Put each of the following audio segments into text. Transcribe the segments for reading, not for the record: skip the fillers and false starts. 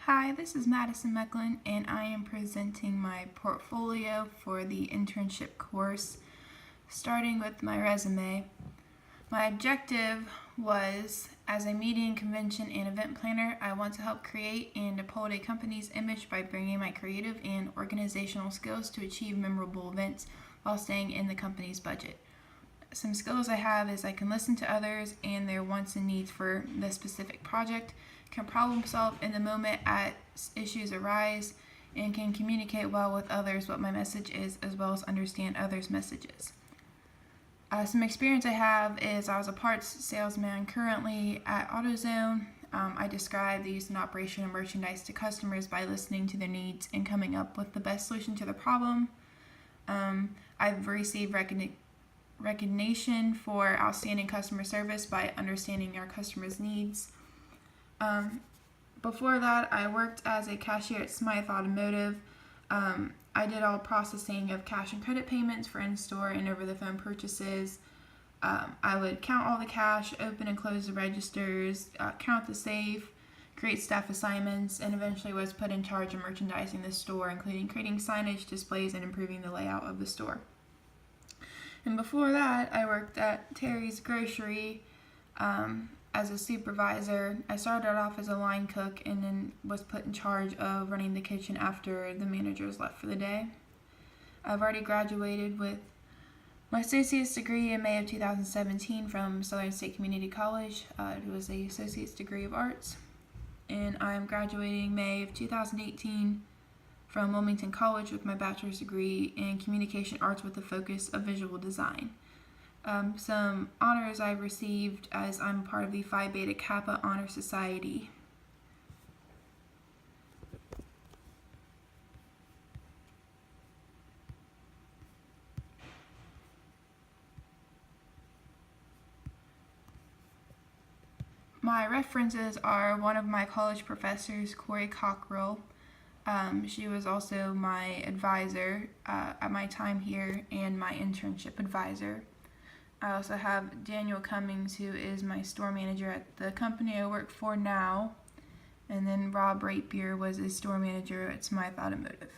Hi, this is Madison Mecklin, and I am presenting my portfolio for the internship course, starting with my resume. My objective was, as a meeting, convention, and event planner, I want to help create and uphold a company's image by bringing my creative and organizational skills to achieve memorable events while staying in the company's budget. Some skills I have is I can listen to others and their wants and needs for the specific project, can problem solve in the moment as issues arise, and can communicate well with others what my message is, as well as understand others' messages. Some experience I have is I was a parts salesman currently at AutoZone. I describe the use and operation of merchandise to customers by listening to their needs and coming up with the best solution to the problem. I've received recognition for outstanding customer service by understanding our customers' needs. Before that, I worked as a cashier at Smythe Automotive. I did all processing of cash and credit payments for in-store and over-the-phone purchases. I would count all the cash, open and close the registers, count the safe, create staff assignments, and eventually was put in charge of merchandising the store, including creating signage, displays, and improving the layout of the store. And before that, I worked at Terry's Grocery as a supervisor. I started off as a line cook and then was put in charge of running the kitchen after the managers left for the day. I've already graduated with my associate's degree in May of 2017 from Southern State Community College. It was an associate's degree of arts. And I'm graduating May of 2018 from Wilmington College with my bachelor's degree in communication arts with a focus of visual design. Some honors I've received as I'm part of the Phi Beta Kappa Honor Society. My references are one of my college professors, Corey Cockrell. She was also my advisor at my time here and my internship advisor. I also have Daniel Cummings, who is my store manager at the company I work for now. And then Rob Rapier was a store manager at Smythe Automotive.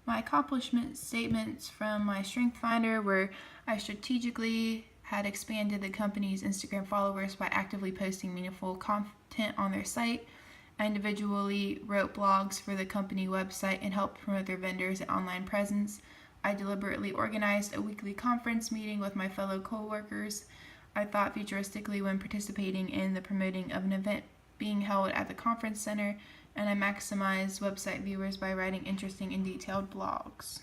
My accomplishment statements from my Strength Finder were I strategically had expanded the company's Instagram followers by actively posting meaningful content on their site. I individually wrote blogs for the company website and helped promote their vendors and online presence. I deliberately organized a weekly conference meeting with my fellow co-workers. I thought futuristically when participating in the promoting of an event being held at the conference center, and I maximized website viewers by writing interesting and detailed blogs.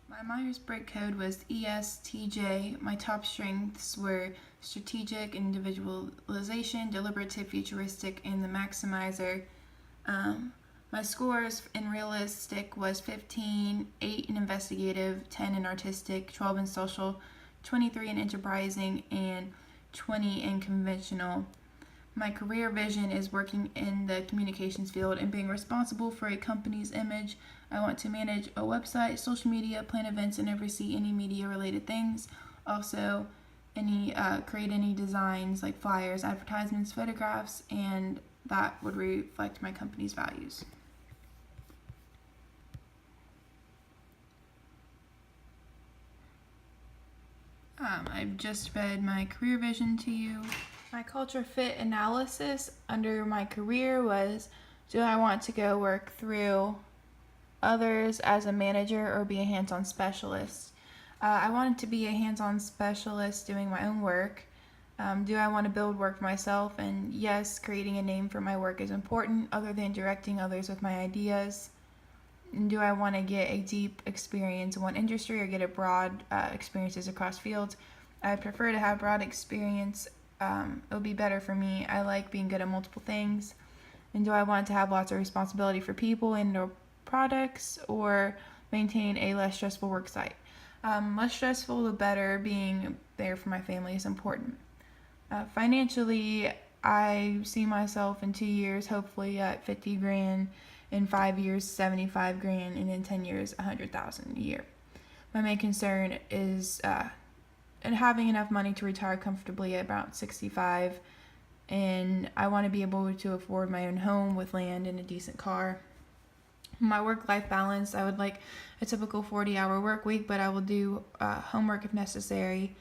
My Myers-Briggs code was ESTJ. My top strengths were strategic, individualization, deliberative, futuristic, and the maximizer. My scores in realistic was 15, 8 in investigative, 10 in artistic, 12 in social, 23 in enterprising, and 20 in conventional. My career vision is working in the communications field and being responsible for a company's image. I want to manage a website, social media, plan events, and oversee any media-related things. Also, create any designs like flyers, advertisements, photographs, and that would reflect my company's values. I've just read my career vision to you. My culture fit analysis under my career was, do I want to go work through others as a manager or be a hands-on specialist? I wanted to be a hands-on specialist doing my own work. Do I want to build work myself? And yes, creating a name for my work is important other than directing others with my ideas. And do I want to get a deep experience in one industry or get a broad experiences across fields? I prefer to have broad experience. It would be better for me. I like being good at multiple things. And do I want to have lots of responsibility for people and or products or maintain a less stressful work site. Less stressful, the better. Being there for my family is important. Financially, I see myself in 2 years hopefully at 50 grand, in 5 years 75 grand, and in 10 years 100,000 a year. My main concern is having enough money to retire comfortably at about 65, and I want to be able to afford my own home with land and a decent car. My work-life balance, I would like a typical 40-hour work week, but I will do homework if necessary.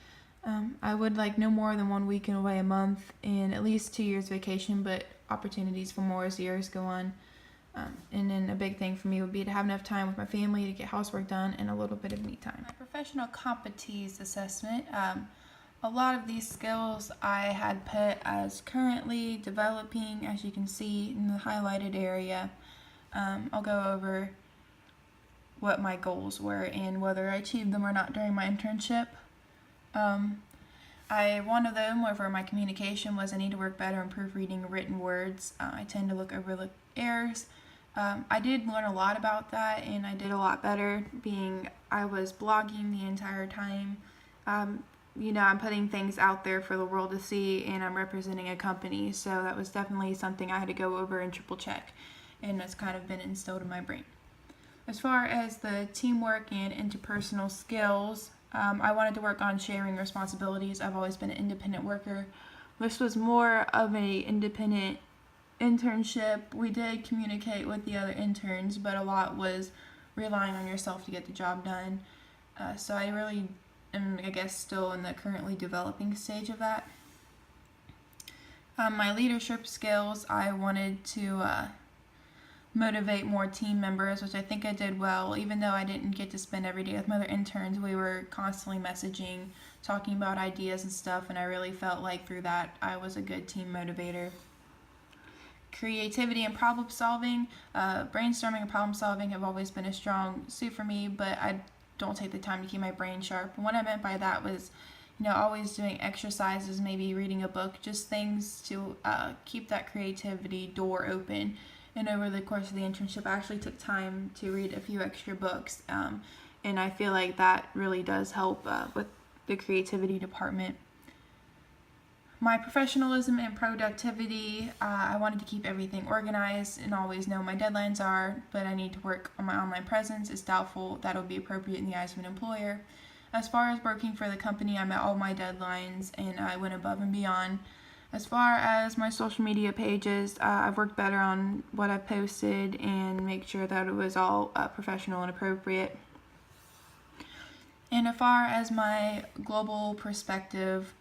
I would like no more than 1 week away a month and at least 2 years vacation, but opportunities for more as years go on. And then a big thing for me would be to have enough time with my family to get housework done and a little bit of me time. My professional competencies assessment, a lot of these skills I had put as currently developing, as you can see in the highlighted area. I'll go over what my goals were and whether I achieved them or not during my internship. One of them, for my communication, was I need to work better in proofreading written words. I tend to overlook errors. I did learn a lot about that, and I did a lot better being I was blogging the entire time. I'm putting things out there for the world to see, and I'm representing a company, so that was definitely something I had to go over and triple check, and that's kind of been instilled in my brain. As far as the teamwork and interpersonal skills, I wanted to work on sharing responsibilities. I've always been an independent worker. This was more of an independent internship. We did communicate with the other interns, but a lot was relying on yourself to get the job done. So I really am, still in the currently developing stage of that. My leadership skills, I wanted to motivate more team members, which I think I did well. Even though I didn't get to spend every day with my other interns, we were constantly messaging, talking about ideas and stuff, and I really felt like through that I was a good team motivator. Creativity and problem solving, brainstorming and problem solving have always been a strong suit for me, but I don't take the time to keep my brain sharp. And what I meant by that was, always doing exercises, maybe reading a book, just things to keep that creativity door open. And over the course of the internship, I actually took time to read a few extra books, and I feel like that really does help with the creativity department. My professionalism and productivity, I wanted to keep everything organized and always know my deadlines are, but I need to work on my online presence. It's doubtful that will be appropriate in the eyes of an employer. As far as working for the company, I met all my deadlines and I went above and beyond. As far as my social media pages, I've worked better on what I've posted and make sure that it was all professional and appropriate. And as far as my global perspective,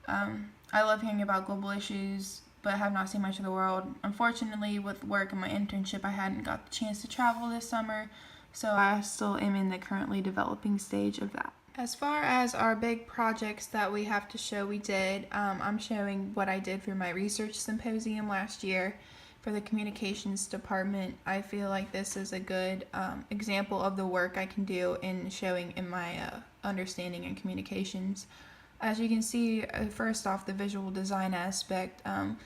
I love hearing about global issues, but have not seen much of the world. Unfortunately, with work and my internship, I hadn't got the chance to travel this summer, so I still am in the currently developing stage of that. As far as our big projects that we have to show we did, I'm showing what I did for my research symposium last year for the communications department. I feel like this is a good example of the work I can do in showing in my understanding and communications. As you can see, first off, the visual design aspect, I'm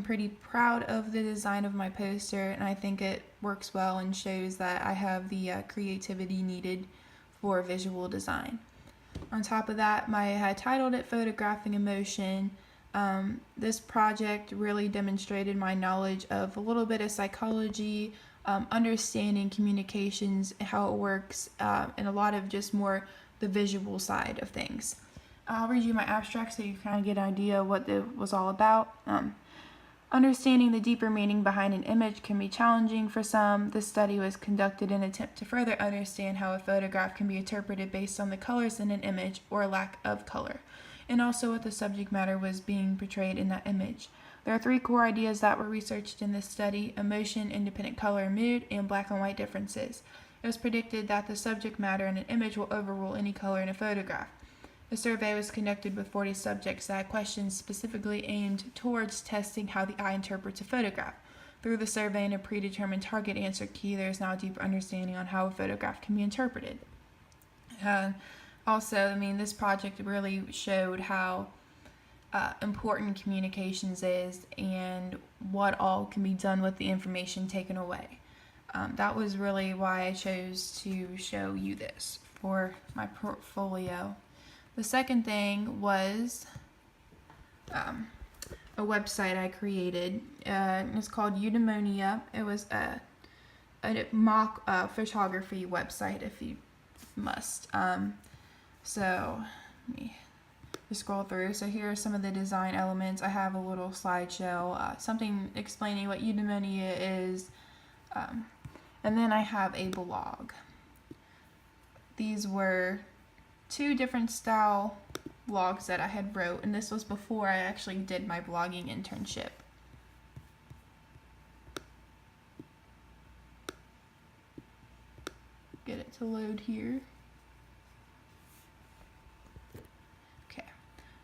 pretty proud of the design of my poster, and I think it works well and shows that I have the creativity needed for visual design. On top of that, I titled it Photographing Emotion. This project really demonstrated my knowledge of a little bit of psychology, understanding communications, how it works, and a lot of just more the visual side of things. I'll read you my abstract so you kind of get an idea of what it was all about. Understanding the deeper meaning behind an image can be challenging for some. This study was conducted in an attempt to further understand how a photograph can be interpreted based on the colors in an image or lack of color, and also what the subject matter was being portrayed in that image. There are 3 core ideas that were researched in this study: emotion, independent color and mood, and black and white differences. It was predicted that the subject matter in an image will overrule any color in a photograph. The survey was conducted with 40 subjects that had questions specifically aimed towards testing how the eye interprets a photograph. Through the survey and a predetermined target answer key, there is now a deeper understanding on how a photograph can be interpreted. This project really showed how important communications is and what all can be done with the information taken away. That was really why I chose to show you this for my portfolio. The second thing was a website I created. It's called Eudaimonia. It was a mock photography website, if you must. So let me just scroll through. So here are some of the design elements. I have a little slideshow, something explaining what Eudaimonia is, and then I have a blog. These were 2 different style blogs that I had wrote, and this was before I actually did my blogging internship. Get it to load here. Okay,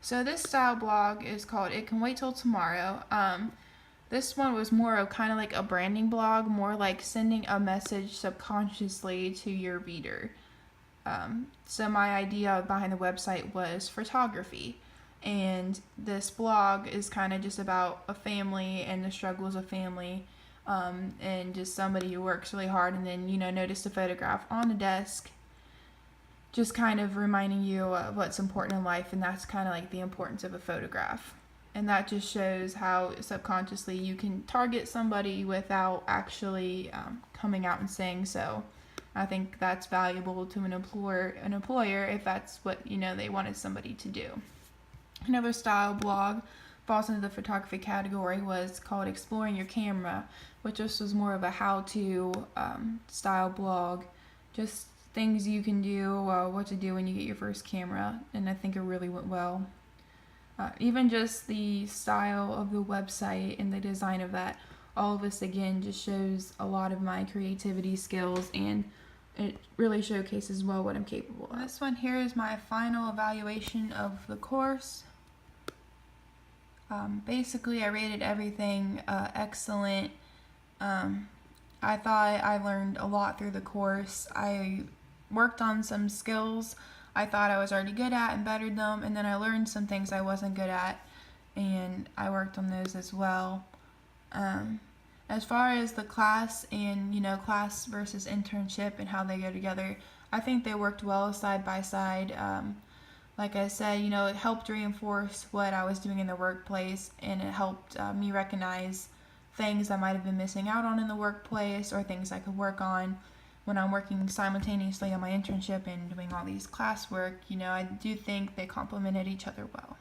so this style blog is called It Can Wait Till Tomorrow. This one was more of kind of like a branding blog, more like sending a message subconsciously to your reader. So my idea behind the website was photography, and this blog is kind of just about a family and the struggles of family, and just somebody who works really hard and then, noticed a photograph on the desk, just kind of reminding you of what's important in life, and that's kind of like the importance of a photograph. And that just shows how subconsciously you can target somebody without actually coming out and saying so. I think that's valuable to an employer if that's what they wanted somebody to do. Another style blog falls into the photography category was called Exploring Your Camera, which just was more of a how-to style blog, just things you can do, what to do when you get your first camera, and I think it really went well. Even just the style of the website and the design of that, all of this again just shows a lot of my creativity skills, and it really showcases well what I'm capable of. This one here is my final evaluation of the course. Basically, I rated everything excellent. I thought I learned a lot through the course. I worked on some skills I thought I was already good at and bettered them, and then I learned some things I wasn't good at, and I worked on those as well. As far as the class and, class versus internship and how they go together, I think they worked well side by side. Like I said, it helped reinforce what I was doing in the workplace, and it helped me recognize things I might have been missing out on in the workplace, or things I could work on when I'm working simultaneously on my internship and doing all these classwork. I do think they complemented each other well.